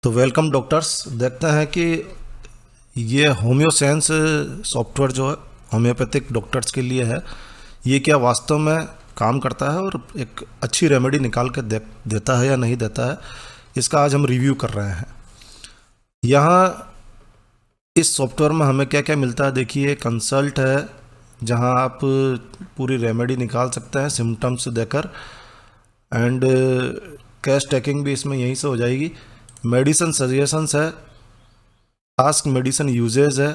तो welcome doctors. देखते हैं कि ये होम्योसेंस सॉफ्टवेयर जो है होम्योपैथिक डॉक्टर्स के लिए है, ये क्या वास्तव में काम करता है और एक अच्छी रेमेडी निकाल के देता है या नहीं देता है, इसका आज हम रिव्यू कर रहे हैं। यहाँ इस सॉफ्टवेयर में हमें क्या क्या मिलता है देखिए। कंसल्ट है जहाँ आप पूरी रेमेडी निकाल सकते हैं सिम्टम्स देकर, एंड कैश टैकिंग भी इसमें यहीं से हो जाएगी। मेडिसिन सजेशंस है, आस्क मेडिसिन यूजेज है,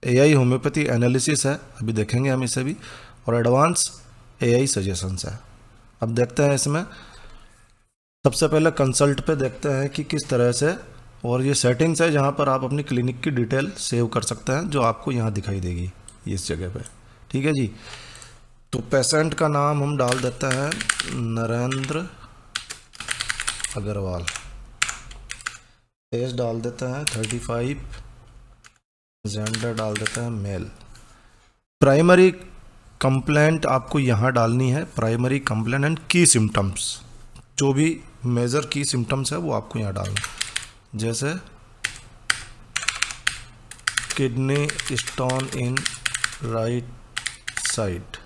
एआई होम्योपैथी एनालिसिस है, अभी देखेंगे हम इसे भी, और एडवांस एआई सजेशंस है। अब देखते हैं इसमें सबसे पहले कंसल्ट पे देखते हैं कि किस तरह से, और ये सेटिंग्स है जहाँ पर आप अपनी क्लिनिक की डिटेल सेव कर सकते हैं जो आपको यहाँ दिखाई देगी इस जगह पे। ठीक है जी। तो पेशेंट का नाम हम डाल देते हैं नरेंद्र अग्रवाल, एज डाल देते हैं 35, जेंडर डाल देते हैं मेल। प्राइमरी कंप्लेंट आपको यहाँ डालनी है, प्राइमरी कंप्लेंट एंड की सिम्टम्स, जो भी मेजर की सिम्टम्स है वो आपको यहाँ डालना है। जैसे kidney stone in right side,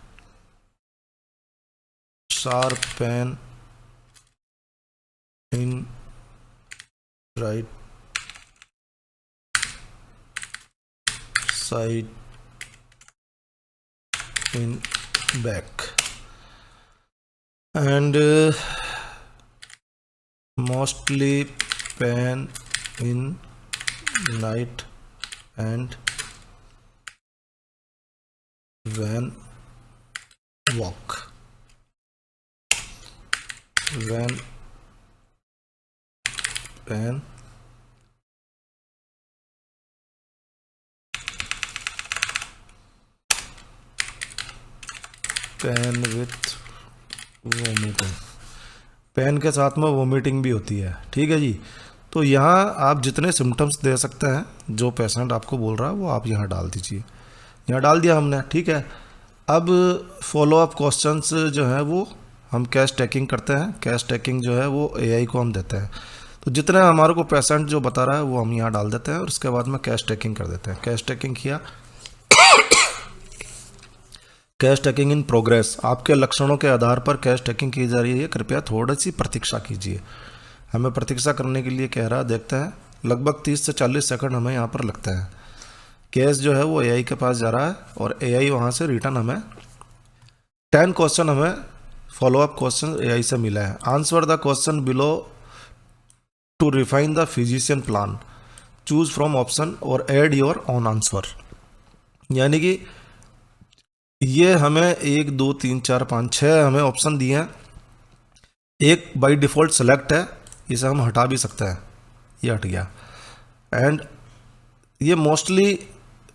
sharp pain in right side in back, and mostly pain in night and when walk, when pain pain with vomiting, pain के साथ में वोमिटिंग भी होती है। ठीक है जी। तो यहाँ आप जितने सिम्टम्स दे सकते हैं जो पेशेंट आपको बोल रहा है वो आप यहाँ डाल दीजिए। यहाँ डाल दिया हमने, ठीक है। अब फॉलोअप क्वेश्चंस जो है वो हम कैश टैकिंग करते हैं। कैश टैकिंग जो है वो एआई को हम देते हैं। तो जितने हमारे को पेशेंट जो बता रहा है वो हम यहाँ डाल देते हैं और उसके बाद में कैश टैकिंग कर देते हैं। कैश टैकिंग किया, कैश टैकिंग इन प्रोग्रेस, आपके लक्षणों के आधार पर कैश टैकिंग की जा रही है, कृपया थोड़ी सी प्रतीक्षा कीजिए। हमें प्रतीक्षा करने के लिए कह रहा है, देखते हैं। लगभग 30 से 40 सेकंड हमें यहाँ पर लगता है। केस जो है वो एआई के पास जा रहा है और एआई वहाँ से रिटर्न हमें 10 क्वेश्चन हमें फॉलोअप क्वेश्चन एआई से मिला है। Answer the question below to refine the physician plan, choose from option और एड योर ऑन आंसर। यानी कि ये हमें 1 2 3 4 5 6 हमें ऑप्शन दिए हैं। एक बाय डिफ़ॉल्ट सेलेक्ट है, इसे हम हटा भी सकते हैं, ये हट गया। एंड ये मोस्टली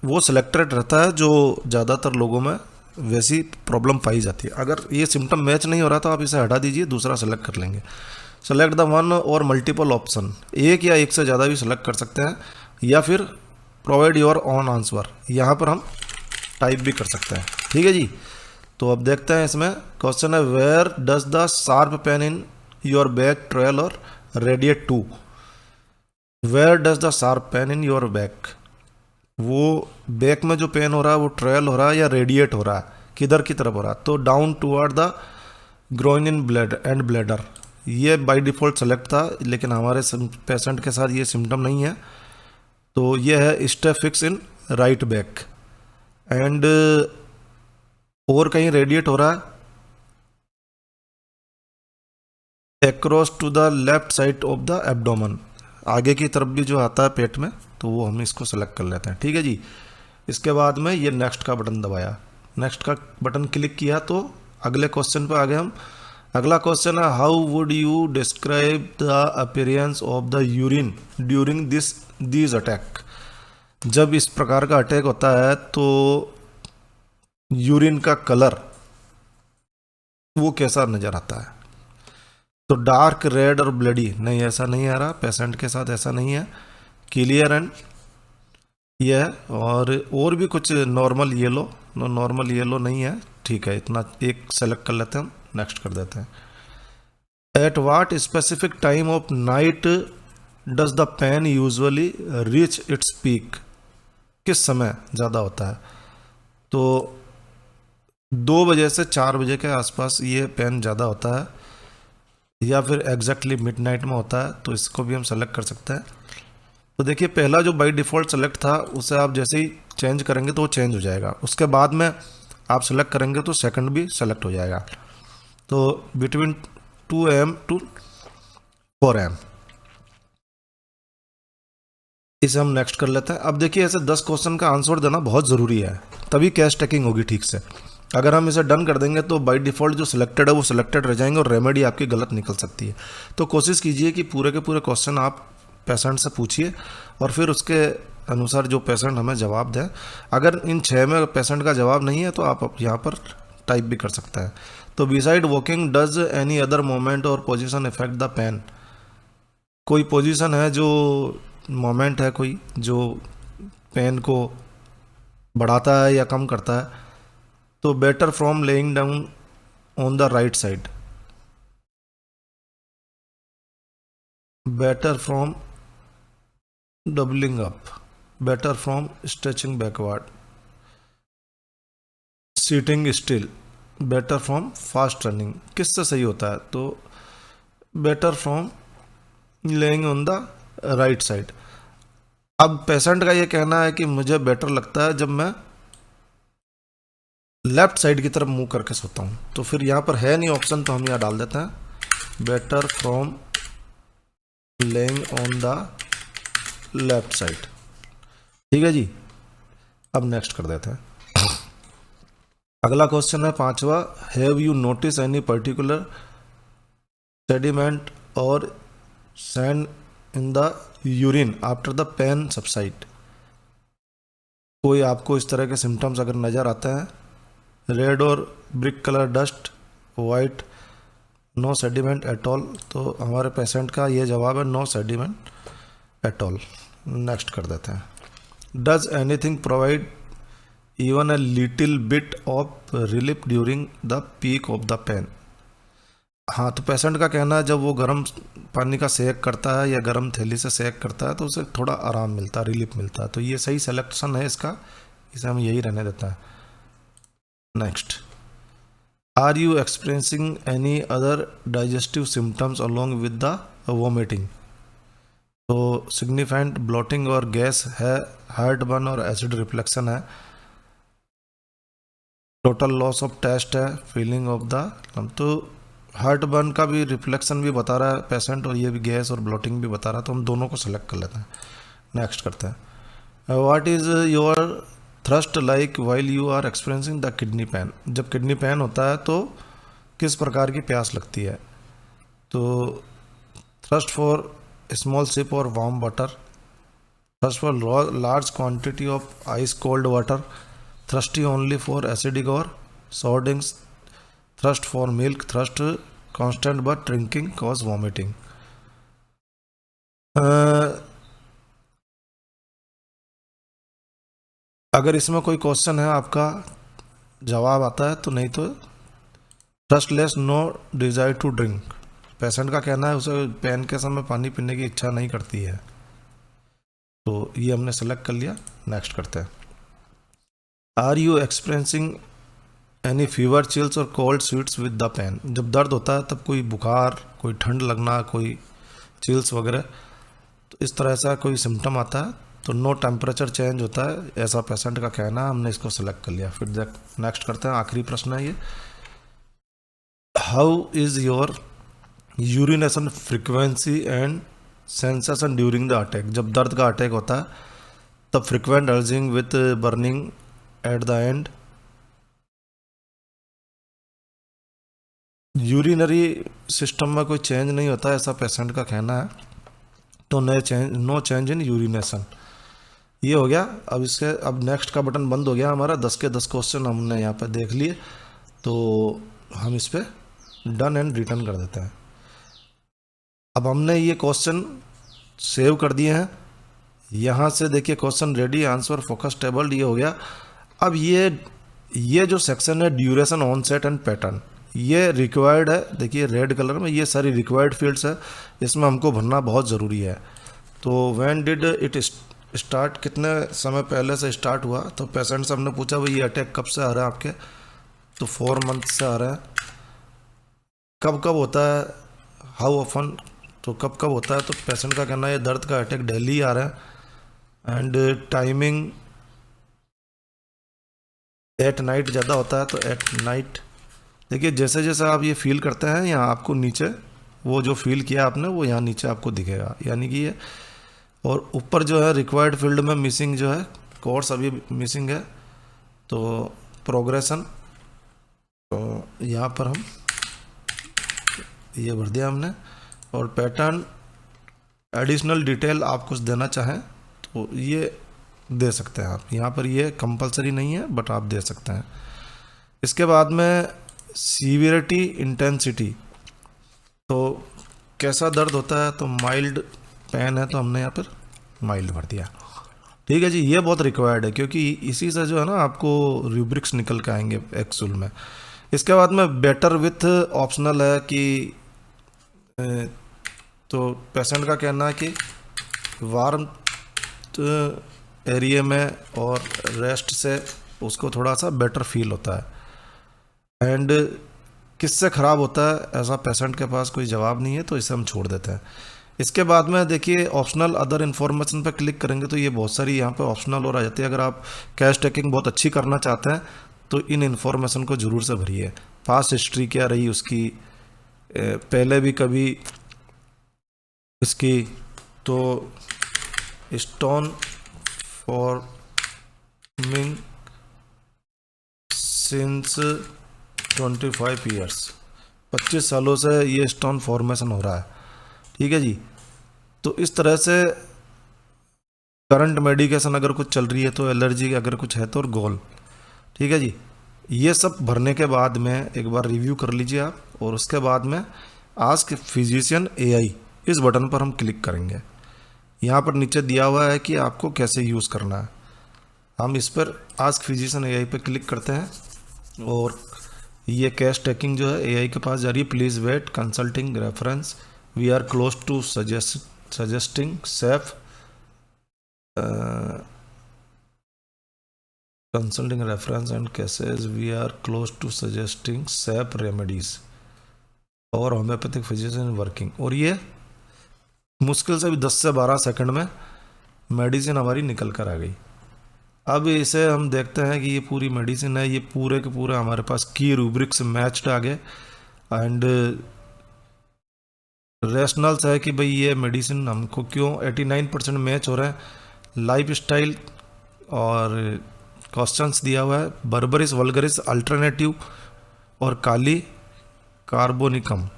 वो सिलेक्टेड रहता है जो ज़्यादातर लोगों में वैसी प्रॉब्लम पाई जाती है। अगर ये सिम्टम मैच नहीं हो रहा तो आप इसे हटा दीजिए, दूसरा सेलेक्ट कर लेंगे। सेलेक्ट द वन और मल्टीपल ऑप्शन, एक या एक से ज़्यादा भी सेलेक्ट कर सकते हैं, या फिर प्रोवाइड योर ऑन आंसर, यहाँ पर हम टाइप भी कर सकते हैं। ठीक है जी। तो अब देखते हैं इसमें क्वेश्चन है, where does the sharp pain in your back trail और radiate to. Where does the sharp pain in your back, वो बैक में जो पेन हो रहा है वो ट्रेल हो रहा है या रेडिएट हो रहा है, किधर की तरफ हो रहा है। तो down toward the groin in blood and bladder, ये बाय डिफ़ॉल्ट सेलेक्ट था, लेकिन हमारे पेशेंट के साथ ये सिम्टम नहीं है। तो ये है stay fix in right back, and और कहीं रेडिएट हो रहा है across to the left side of the abdomen, आगे की तरफ भी जो आता है पेट में, तो वो हम इसको सेलेक्ट कर लेते हैं। ठीक है जी। इसके बाद में ये नेक्स्ट का बटन दबाया, नेक्स्ट का बटन क्लिक किया तो अगले क्वेश्चन पे आ गए हम। अगला क्वेश्चन है, how would you describe the appearance of the urine during this attack. जब इस प्रकार का अटैक होता है तो यूरिन का कलर वो कैसा नजर आता है। तो डार्क रेड और ब्लडी, नहीं ऐसा नहीं आ रहा, पेशेंट के साथ ऐसा नहीं है। क्लियर एंड ये है, और भी कुछ नॉर्मल येलो, नॉर्मल येलो नहीं है। ठीक है, इतना एक सेलेक्ट कर लेते हैं, हम नेक्स्ट कर देते हैं। At what specific time of night does the pain usually reach its peak, किस समय ज़्यादा होता है? तो 2 बजे से 4 बजे के आसपास ये पेन ज़्यादा होता है, या फिर एग्जैक्टली मिडनाइट में होता है, तो इसको भी हम सेलेक्ट कर सकते हैं। तो देखिए पहला जो बाई डिफ़ॉल्ट सेलेक्ट था उसे आप जैसे ही चेंज करेंगे तो वो चेंज हो जाएगा, उसके बाद में आप सेलेक्ट करेंगे तो सेकंड भी सेलेक्ट हो जाएगा। तो बिटवीन 2 AM टू 4 AM, इसे हम नेक्स्ट कर लेते हैं। अब देखिए ऐसे 10 क्वेश्चन का आंसर देना बहुत ज़रूरी है, तभी कैश टैकिंग होगी ठीक से। अगर हम इसे डन कर देंगे तो बाय डिफ़ॉल्ट जो सिलेक्टेड है वो सिलेक्टेड रह जाएंगे और रेमेडी आपकी गलत निकल सकती है। तो कोशिश कीजिए कि पूरे के पूरे क्वेश्चन आप पेशेंट से पूछिए और फिर उसके अनुसार जो पेशेंट हमें जवाब दें। अगर इन 6 में पेशेंट का जवाब नहीं है तो आप यहाँ पर टाइप भी कर सकते हैं। तो beside walking does any other moment और पोजीशन इफेक्ट द पेन, कोई पोजीशन है जो मोमेंट है कोई जो पेन को बढ़ाता है या कम करता है? तो better from lying down on the right side, better from doubling up, better from stretching backward, sitting still, better from fast running, किससे सही होता है? तो better from lying on the right side. अब पेशेंट का ये कहना है कि मुझे बेटर लगता है जब मैं लेफ्ट साइड की तरफ मुंह करके सोता हूँ, तो फिर यहाँ पर है नहीं ऑप्शन, तो हम यहाँ डाल देते हैं better from lying on the left side. ठीक है जी, अब नेक्स्ट कर देते हैं। अगला क्वेश्चन है 5वां, have you notice any particular sediment और sand in the urine after the pain subside, कोई आपको इस तरह के सिम्टम्स अगर नज़र आते हैं, रेड और brick colour dust, white, no sediment at all, तो हमारे पेशेंट का ये जवाब है no sediment at all. Next कर देते हैं। Does anything provide even a little bit of relief during the peak of the pain, हाँ तो पेशेंट का कहना है जब वो गर्म पानी का सेक करता है या गर्म थैली से सेक करता है तो उसे थोड़ा आराम मिलता है, रिलीफ मिलता है। तो ये सही सिलेक्शन है इसका, इसे हम यही रहने देता है। Next, are you experiencing any other digestive symptoms along with the vomiting, तो सिग्निफाइंट ब्लोटिंग और गैस है, हार्ट बर्न और एसिड रिफ्लेक्शन है, टोटल लॉस ऑफ टेस्ट है, फीलिंग ऑफ द, तो हार्ट बर्न का भी रिफ्लेक्शन भी बता रहा है पेशेंट और ये भी गैस और ब्लोटिंग भी बता रहा है, तो हम दोनों को सेलेक्ट कर लेते हैं। नेक्स्ट करते हैं। What is your thrust like while you are experiencing the kidney pain, जब किडनी पेन होता है तो किस प्रकार की प्यास लगती है? तो थ्रस्ट फॉर स्मॉल सिप और warm water, thirst for large quantity of ice cold water, thirsty only for acidic और sour drinks, thirst for milk, thirst constant but drinking cause vomiting. अगर इसमें कोई क्वेश्चन है आपका जवाब आता है तो, नहीं तो thirstless no desire to drink, patient का कहना है उसे पेन के समय पानी पीने की इच्छा नहीं करती है, तो ये हमने सेलेक्ट कर लिया। नेक्स्ट करते हैं। Are you experiencing any fever, chills और cold sweats with the pain, जब दर्द होता है तब कोई बुखार, कोई ठंड लगना, कोई चिल्स वगैरह, तो इस तरह से कोई सिम्टम आता है तो नो टेम्परेचर चेंज होता है, ऐसा पेशेंट का कहना है, हमने इसको सेलेक्ट कर लिया। फिर नेक्स्ट करते हैं, आखिरी प्रश्न है ये, how is your urination frequency and sensation during the attack, जब दर्द का अटैक होता है तब frequent urging with burning at the end, urinary system में कोई चेंज नहीं होता ऐसा पेशेंट का कहना है, तो नो चेंज इन यूरिनेशन। ये हो गया। अब इसके अब नेक्स्ट का बटन बंद हो गया हमारा, 10 के 10 क्वेश्चन हमने यहाँ पर देख लिए, तो हम इस पर डन एंड रिटर्न कर देते हैं। अब हमने ये क्वेश्चन सेव कर दिए हैं, यहाँ से देखिए question ready, answer focus table, ये हो गया। अब ये जो सेक्शन है ड्यूरेशन, ऑनसेट एंड पैटर्न, ये रिक्वायर्ड है, देखिए रेड कलर में, ये सारी रिक्वायर्ड फील्ड्स है, इसमें हमको भरना बहुत ज़रूरी है। तो व्हेन डिड इट स्टार्ट, कितने समय पहले से स्टार्ट हुआ। तो पेशेंट से हमने पूछा भाई ये अटैक कब से आ रहा है आपके, तो 4 मंथ से आ रहा है। कब कब होता है, हाउ ऑफन, तो कब कब होता है, तो पेशेंट का कहना है ये दर्द का अटैक डेली आ रहा है। एंड टाइमिंग एट नाइट ज़्यादा होता है, तो एट नाइट। देखिए जैसे जैसे आप ये फील करते हैं, यहाँ आपको नीचे वो जो फील किया आपने वो यहाँ नीचे आपको दिखेगा, यानी कि ये। और ऊपर जो है रिक्वायर्ड फील्ड में मिसिंग जो है, कोर्स अभी मिसिंग है, तो प्रोग्रेशन, तो यहाँ पर हम ये भर दिया हमने। और पैटर्न एडिशनल डिटेल आप कुछ देना चाहें तो ये दे सकते हैं आप, यहाँ पर ये कंपलसरी नहीं है बट आप दे सकते हैं। इसके बाद में सीवियरिटी इंटेंसिटी, तो कैसा दर्द होता है, तो माइल्ड पेन है तो हमने यहाँ पर माइल्ड भर दिया। ठीक है जी, ये बहुत रिक्वायर्ड है क्योंकि इसी से जो है ना आपको रूब्रिक्स निकल के आएंगे एक्चुअल में। इसके बाद में बेटर विथ ऑप्शनल है कि तो पेशेंट का कहना है कि वार्म एरिया में और रेस्ट से उसको थोड़ा सा बेटर फील होता है। एंड किससे ख़राब होता है, ऐसा पेशेंट के पास कोई जवाब नहीं है, तो इसे हम छोड़ देते हैं। इसके बाद में देखिए ऑप्शनल अदर इन्फॉर्मेशन पर क्लिक करेंगे तो ये बहुत सारी यहाँ पे ऑप्शनल और आ जाती है। अगर आप कैश टेकिंग बहुत अच्छी करना चाहते हैं तो इन इन्फॉर्मेशन को ज़रूर से भरिए। पास्ट हिस्ट्री क्या रही उसकी, पहले भी कभी इसकी, तो स्टोन फॉर्मिंग सिंस 25 ईयर्स, 25 सालों से ये स्टोन फॉर्मेशन हो रहा है। ठीक है जी, तो इस तरह से करंट मेडिकेशन अगर कुछ चल रही है तो एलर्जी अगर कुछ है तो, और गोल। ठीक है जी, ये सब भरने के बाद में एक बार रिव्यू कर लीजिए आप, और उसके बाद में आस्क फिजिशियन एआई इस बटन पर हम क्लिक करेंगे। यहाँ पर नीचे दिया हुआ है कि आपको कैसे यूज़ करना है। हम इस पर आस्क फिजिशियन एआई पे क्लिक करते हैं और ये कैश टेकिंग जो है एआई के पास जा रही है। Please wait consulting reference, we are close to suggesting safe consulting reference and cases, we are close to suggesting safe remedies और होम्योपैथिक फिजिशियन वर्किंग। और ये मुश्किल से भी 10 से 12 सेकंड में मेडिसिन हमारी निकल कर आ गई। अब इसे हम देखते हैं कि ये पूरी मेडिसिन है, ये पूरे के पूरे हमारे पास की रूब्रिक्स मैच्ड आ गए। एंड रेशनल्स है कि भाई ये मेडिसिन हमको क्यों 89% मैच हो रहा है। लाइफ स्टाइल और क्वेश्चंस दिया हुआ है, बर्बरिस वल्गरिस अल्टरनेटिव और काली कार्बोनिकम,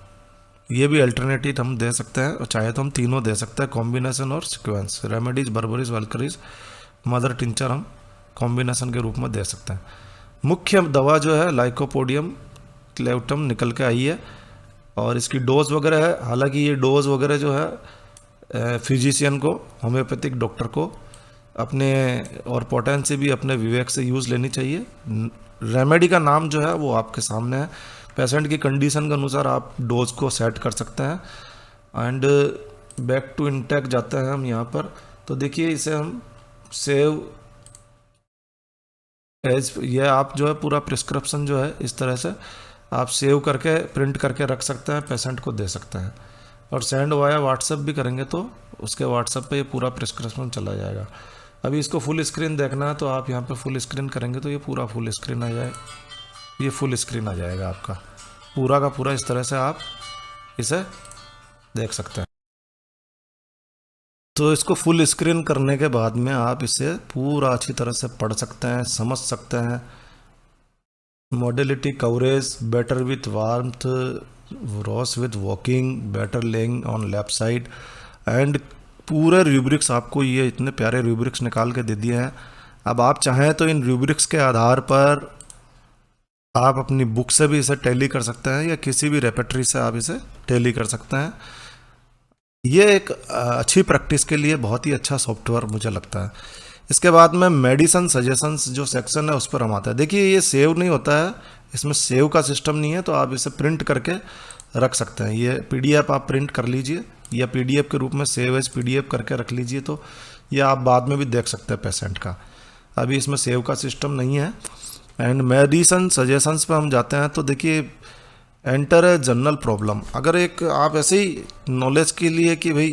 ये भी अल्टरनेटिव हम दे सकते हैं, और चाहे तो हम तीनों दे सकते हैं, कॉम्बिनेशन और sequence. Remedies Berberis vulgaris mother tincture हम कॉम्बिनेशन के रूप में दे सकते हैं। मुख्य दवा जो है लाइकोपोडियम क्लेवटम निकल के आई है, और इसकी डोज वगैरह है। हालांकि ये डोज वगैरह जो है फिजिशियन को, होम्योपैथिक डॉक्टर को अपने और पोटेंसी भी अपने विवेक से यूज़ लेनी चाहिए। रेमेडी का नाम जो है वो आपके सामने है, पेशेंट की कंडीशन के अनुसार आप डोज को सेट कर सकते हैं। एंड बैक टू इंटेक जाते हैं हम यहाँ पर, तो देखिए इसे हम सेव एज, ये आप जो है पूरा प्रिस्क्रिप्शन जो है इस तरह से आप सेव करके प्रिंट करके रख सकते हैं, पेशेंट को दे सकते हैं। और सेंड वाया व्हाट्सएप भी करेंगे तो उसके व्हाट्सएप पे ये पूरा प्रिस्क्रिप्शन चला जाएगा। अभी इसको फुल स्क्रीन देखना है तो आप यहाँ पे फुल स्क्रीन करेंगे तो ये पूरा फुल स्क्रीन आ जाए, ये फुल स्क्रीन आ जाएगा आपका पूरा का पूरा। इस तरह से आप इसे देख सकते हैं। तो इसको फुल स्क्रीन करने के बाद में आप इसे पूरा अच्छी तरह से पढ़ सकते हैं, समझ सकते हैं। Modality coverage better with warmth, worse with walking, better lying on left side, and पूरे रूब्रिक्स आपको ये इतने प्यारे रूब्रिक्स निकाल के दे दिए हैं। अब आप चाहें तो इन रूब्रिक्स के आधार पर आप अपनी बुक से भी इसे टैली कर सकते हैं, या किसी भी रेपेटरी से आप इसे टैली कर सकते हैं। ये एक अच्छी प्रैक्टिस के लिए बहुत ही अच्छा सॉफ्टवेयर मुझे लगता है। इसके बाद में मेडिसिन सजेशंस जो सेक्शन है उस पर हम आते हैं। देखिए ये सेव नहीं होता है, इसमें सेव का सिस्टम नहीं है, तो आप इसे प्रिंट करके रख सकते हैं। ये पीडीएफ आप प्रिंट कर लीजिए या पीडीएफ के रूप में सेव एज पीडीएफ करके रख लीजिए, तो ये आप बाद में भी देख सकते हैं पेशेंट का। अभी इसमें सेव का सिस्टम नहीं है। एंड मेडिसन सजेशंस पे हम जाते हैं तो देखिए, एंटर है जनरल प्रॉब्लम। अगर एक आप ऐसे ही नॉलेज के लिए कि भाई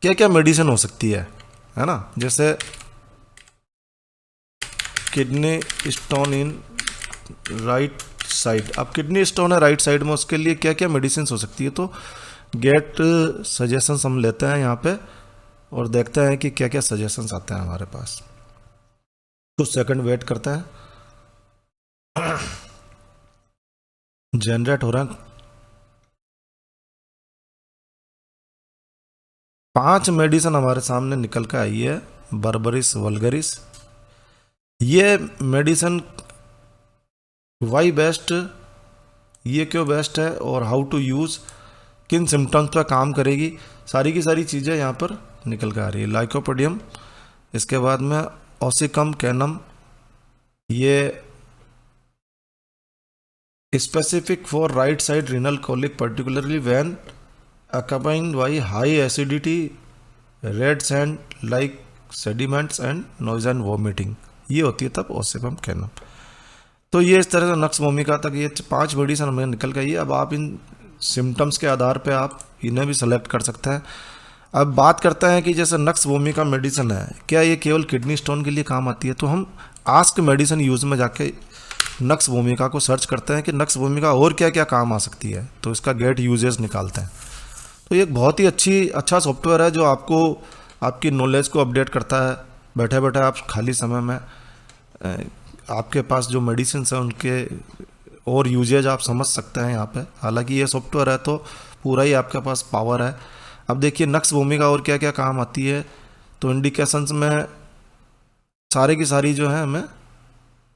क्या क्या मेडिसिन हो सकती है ना, जैसे kidney stone in right side. अब किडनी स्टोन है राइट साइड में, उसके लिए क्या क्या मेडिसिन हो सकती है, तो गेट सजेशंस हम लेते हैं यहाँ पे और देखते हैं कि क्या क्या सजेशंस आते हैं हमारे पास। कुछ सेकंड वेट करते हैं, जनरेट हो रहा है। 5 मेडिसिन हमारे सामने निकल के आई है। बर्बरिस वल्गरिस, ये मेडिसिन वाई बेस्ट, ये क्यों बेस्ट है और हाउ टू यूज़, किन सिम्टम्स पर काम करेगी, सारी की सारी चीज़ें यहाँ पर निकल कर आ रही है। लाइकोपोडियम, इसके बाद में ओसिकम कैनम, ये specific for right side renal colic particularly when accompanied by high acidity, red sand like sediments and noise and vomiting, ये होती है तब ओसिकम कैनम। तो ये इस तरह से नक्स भूमिका तक ये 5 मेडिसिन हमें निकल गई है। अब आप इन सिम्टम्स के आधार पे आप इन्हें भी सेलेक्ट कर सकते हैं। अब बात करते हैं कि जैसे नक्स भूमिका मेडिसिन है, क्या ये केवल किडनी स्टोन के लिए काम आती है, तो हम आस्क मेडिसिन यूज में जाके नक्स भूमिका को सर्च करते हैं कि नक्स भूमिका और क्या क्या काम आ सकती है, तो इसका गेट यूजेस निकालते हैं। तो ये एक बहुत ही अच्छा सॉफ्टवेयर है जो आपको आपकी नॉलेज को अपडेट करता है। बैठे बैठे आप खाली समय में आपके पास जो मेडिसिन है उनके और यूजेज आप समझ सकते हैं यहाँ पे। हालांकि ये सॉफ्टवेयर है तो पूरा ही आपके पास पावर है। अब देखिए नक्स भूमिका और क्या क्या काम आती है, तो इंडिकेशंस में सारे की सारी जो है हमें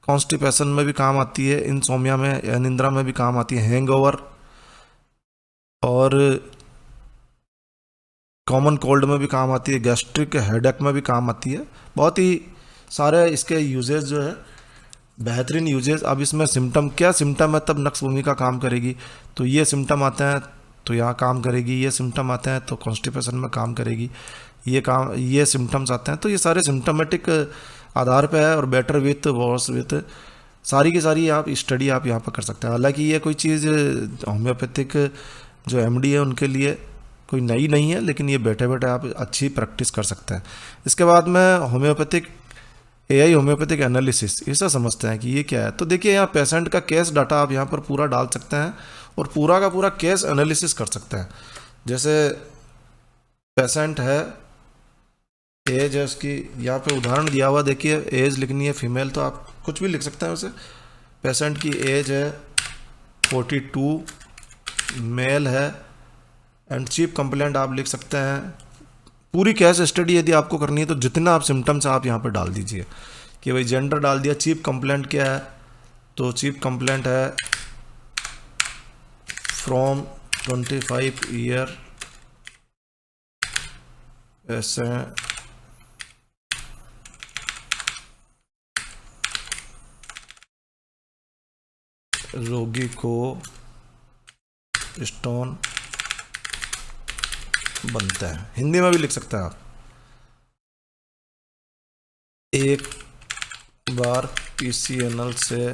कॉन्स्टिपेशन में भी काम आती है, इंसोमिया में, अनिंद्रा में भी काम आती है, हैंगओवर और कॉमन कोल्ड में भी काम आती है, गैस्ट्रिक हेडेक में भी काम आती है। बहुत ही सारे इसके यूजेस जो है बेहतरीन यूजेस। अब इसमें सिम्टम, क्या सिम्टम है तब नक्स भूमिका काम करेगी, तो ये सिम्टम आते हैं तो यहाँ काम करेगी, ये सिम्टम आते हैं तो कॉन्स्टिपेशन में काम करेगी, ये सिम्टम्स आते हैं तो ये सारे सिम्टमेटिक आधार पे है। और बेटर विथ वर्स विथ सारी की सारी आप स्टडी आप यहाँ पर कर सकते हैं। हालांकि ये कोई चीज़ होम्योपैथिक जो एमडी है उनके लिए कोई नई नहीं है, लेकिन ये बैठे बैठे आप अच्छी प्रैक्टिस कर सकते हैं। इसके बाद में होम्योपैथिक एआई होम्योपैथिक एनालिसिस, इसे समझते हैं कि ये क्या है। तो देखिए यहाँ पेशेंट का केस डाटा आप यहाँ पर पूरा डाल सकते हैं और पूरा का पूरा केस एनालिसिस कर सकते हैं। जैसे पेशेंट है, एज है उसकी, यहाँ पे उदाहरण दिया हुआ देखिए, एज लिखनी है फीमेल तो आप कुछ भी लिख सकते हैं उसे। पेशेंट की एज है 42, मेल है एंड चीफ कंप्लेंट आप लिख सकते हैं। पूरी केस स्टडी यदि आपको करनी है तो जितना आप सिम्टम्स आप यहाँ पर डाल दीजिए कि भाई जेंडर डाल दिया, चीफ कंप्लेंट क्या है, तो चीफ कंप्लेंट है फ्रॉम 25 ईयर ऐसे रोगी को स्टोन बनता है। हिंदी में भी लिख सकते हैं आप। एक बार पीसीएनएल से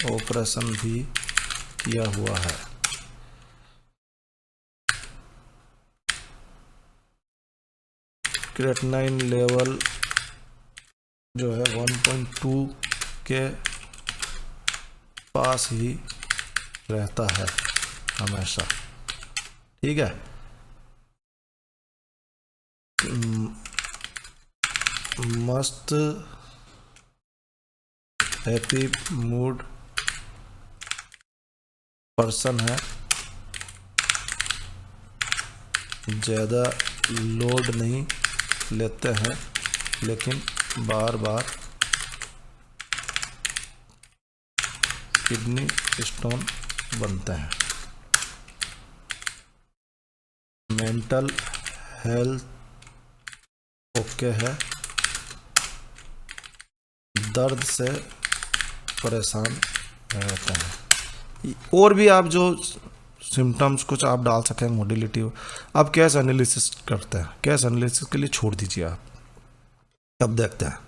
ऑपरेशन भी किया हुआ है। क्रेटनाइन लेवल जो है 1.2 के पास ही रहता है हमेशा, ठीक है। मस्त हैप्पी मूड पर्सन है, ज़्यादा लोड नहीं लेते हैं लेकिन बार बार किडनी स्टोन बनते हैं। मेंटल हेल्थ ओके है, दर्द से परेशान रहता है। और भी आप जो सिम्टम्स कुछ आप डाल सकें, मोडिलिटी हो। आप केस एनालिसिस करते हैं, केस एनालिसिस के लिए छोड़ दीजिए आप, तब देखते हैं।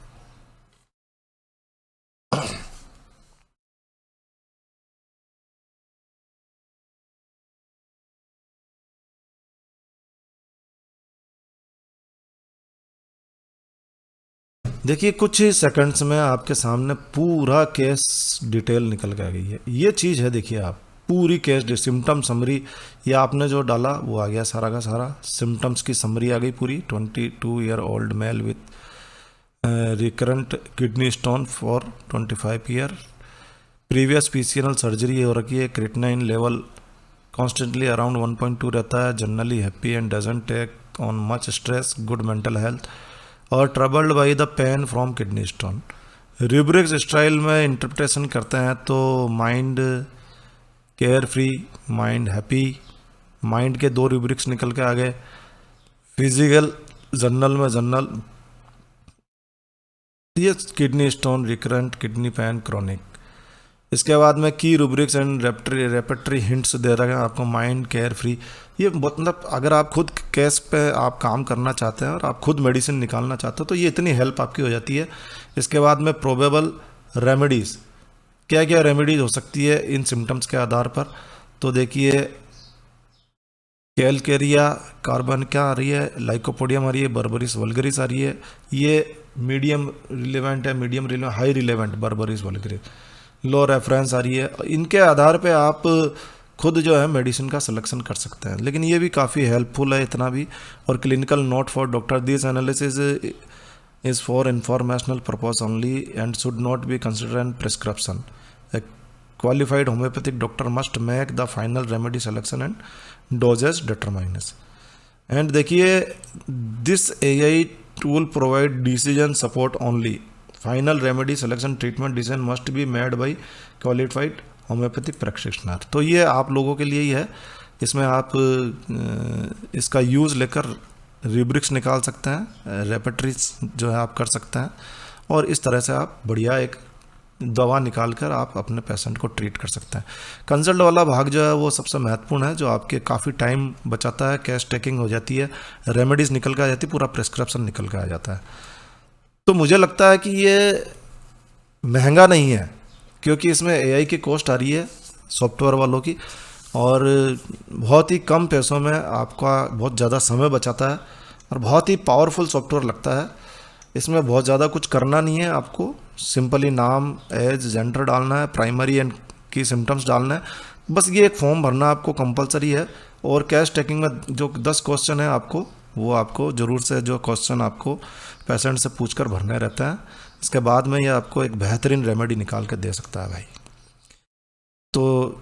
देखिए कुछ ही सेकंड्स में आपके सामने पूरा केस डिटेल निकल के आ गई है। ये चीज़ है, देखिए आप पूरी केस सिम्टम समरी, ये आपने जो डाला वो आ गया सारा का सारा, सिम्टम्स की समरी आ गई पूरी। 22-year-old male with recurrent kidney stone for 25 year, previous PCNL surgery हो रखी है, क्रिएटिनिन लेवल कॉन्स्टेंटली अराउंड 1.2 रहता है, generally happy and doesn't take on much stress, good mental health, और troubled by the pain from kidney stone. Rubrics style में interpretation करते हैं तो mind carefree, mind happy, mind के 2 rubrics निकल के आ गए। फिजिकल जर्नल में जर्नल ये kidney stone, recurrent kidney pain, chronic. इसके बाद में की रूब्रिक्स एंड रेपेटरी हिंट्स दे रहे हैं आपको, माइंड केयर फ्री। ये मतलब अगर आप खुद केस पे आप काम करना चाहते हैं और आप खुद मेडिसिन निकालना चाहते हो तो ये इतनी हेल्प आपकी हो जाती है। इसके बाद में प्रोबेबल रेमेडीज़, क्या क्या रेमेडीज हो सकती है इन सिम्टम्स के आधार पर। तो देखिए कैलकेरिया कार्बन क्या आ रही है, लाइकोपोडियम आ रही है, बर्बरिस वल्गरिस आ रही है। ये मीडियम रिलेवेंट है, medium relevant, high relevant Berberis vulgaris, low reference आ रही है। इनके आधार पे आप खुद जो है मेडिसिन का सिलेक्शन कर सकते हैं, लेकिन ये भी काफ़ी हेल्पफुल है इतना भी। और clinical note for doctor, this analysis is for informational purpose only and should not be consider an prescription. A qualified homeopathic doctor must make the final remedy selection and doses determines. And देखिए this AI tool provide decision support only, final remedy selection treatment decision must be made by qualified homeopathic practitioner. तो ये आप लोगों के लिए ही है, इसमें आप इसका यूज़ लेकर रूब्रिक्स निकाल सकते हैं, रेपेटरीज जो है आप कर सकते हैं, और इस तरह से आप बढ़िया एक दवा निकाल कर आप अपने पेशेंट को ट्रीट कर सकते हैं। कंसल्ट वाला भाग जो है वो सबसे महत्वपूर्ण है, जो आपके काफ़ी टाइम बचाता है, कैश टेकिंग हो जाती है, रेमेडीज़ निकल के आ जाती है, पूरा प्रिस्क्रिप्शन निकल के आ जाता है। तो मुझे लगता है कि ये महंगा नहीं है, क्योंकि इसमें एआई की कॉस्ट आ रही है सॉफ्टवेयर वालों की, और बहुत ही कम पैसों में आपका बहुत ज़्यादा समय बचाता है, और बहुत ही पावरफुल सॉफ्टवेयर लगता है। इसमें बहुत ज़्यादा कुछ करना नहीं है, आपको सिंपली नाम, एज, जेंडर डालना है, प्राइमरी एंड की सिम्टम्स डालना है, बस ये एक फॉर्म भरना आपको कंपलसरी है। और कैश टेकिंग में जो 10 क्वेश्चन है आपको, वो आपको ज़रूर से जो क्वेश्चन आपको पेशेंट से पूछकर भरने रहते हैं। इसके बाद में ये आपको एक बेहतरीन रेमेडी निकाल के दे सकता है भाई। तो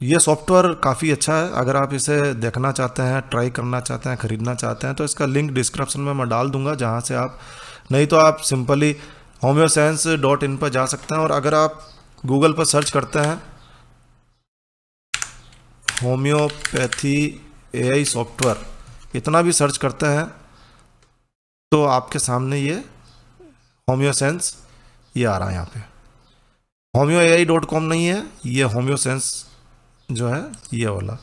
ये सॉफ्टवेयर काफ़ी अच्छा है, अगर आप इसे देखना चाहते हैं, ट्राई करना चाहते हैं, ख़रीदना चाहते हैं, तो इसका लिंक डिस्क्रिप्शन में मैं डाल दूंगा, जहाँ से आप, नहीं तो आप सिंपली homeosense.in पर जा सकते हैं। और अगर आप गूगल पर सर्च करते हैं होम्योपैथी एआई सॉफ्टवेयर, इतना भी सर्च करते हैं तो आपके सामने ये होम्योसेंस ये आ रहा है। यहाँ पे homeoai.com नहीं है, ये होम्योसेंस जो है ये वाला,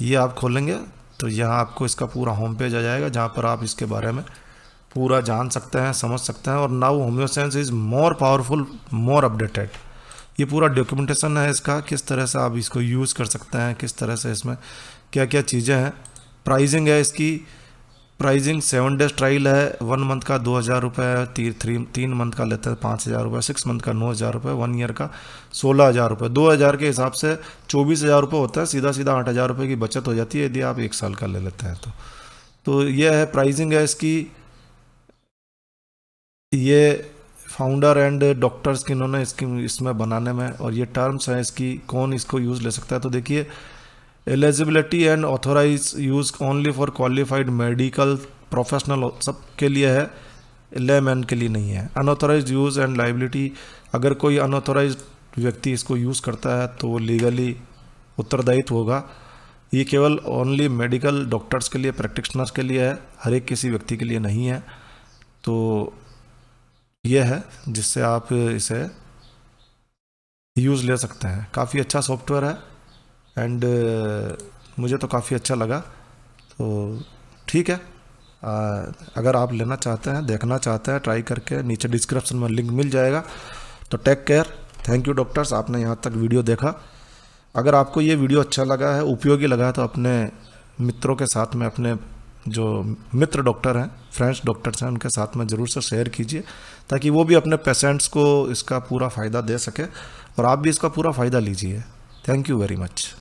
ये आप खोलेंगे तो यहाँ आपको इसका पूरा होम पेज आ जाएगा, जहाँ पर आप इसके बारे में पूरा जान सकते हैं, समझ सकते हैं। और now Homeosense is more powerful, more updated, ये पूरा डॉक्यूमेंटेशन है इसका, किस तरह से आप इसको यूज़ कर सकते हैं, किस तरह से इसमें क्या क्या चीज़ें हैं। प्राइजिंग है इसकी, प्राइजिंग 7 डेज ट्रायल है, 1 मंथ का 2,000 रुपये, 3 मंथ का लेते हैं 5,000 रुपये, 6 मंथ का 9,000 रुपये, 1 ईयर का 16,000 रुपये। 2,000 के हिसाब से 24,000 रुपये होता है, सीधा सीधा 8,000 रुपये की बचत हो जाती है यदि आप 1 साल का ले लेते हैं तो ये है प्राइजिंग है इसकी। ये फाउंडर एंड डॉक्टर्स किन्होंने इसकी इसमें बनाने में, और ये टर्म्स हैं इसकी, कौन इसको यूज़ ले सकता है। तो देखिए eligibility and authorise use only for qualified medical professional, सब के लिए है, लेमैन के लिए नहीं है। अनऑथोराइज यूज़ एंड लाइबिलिटी, अगर कोई अनऑथोराइज व्यक्ति इसको यूज़ करता है तो वो लीगली उत्तरदायित्व होगा। ये केवल ओनली मेडिकल डॉक्टर्स के लिए, प्रैक्टिशनर्स के लिए है, हर एक किसी व्यक्ति के लिए नहीं है। तो ये है जिससे आप इसे यूज़ ले सकते हैं, काफ़ी अच्छा सॉफ्टवेयर है। एंड मुझे तो काफ़ी अच्छा लगा। तो ठीक है, अगर आप लेना चाहते हैं, देखना चाहते हैं, ट्राई करके नीचे डिस्क्रिप्शन में लिंक मिल जाएगा। तो take care. Thank you doctors, आपने यहाँ तक वीडियो देखा। अगर आपको ये वीडियो अच्छा लगा है, उपयोगी लगा है, तो अपने मित्रों के साथ में, अपने जो मित्र डॉक्टर हैं, फ्रेंड्स डॉक्टर्स हैं, उनके साथ में ज़रूर से शेयर कीजिए, ताकि वो भी अपने पेशेंट्स को इसका पूरा फ़ायदा दे सके और आप भी इसका पूरा फ़ायदा लीजिए। Thank you very much.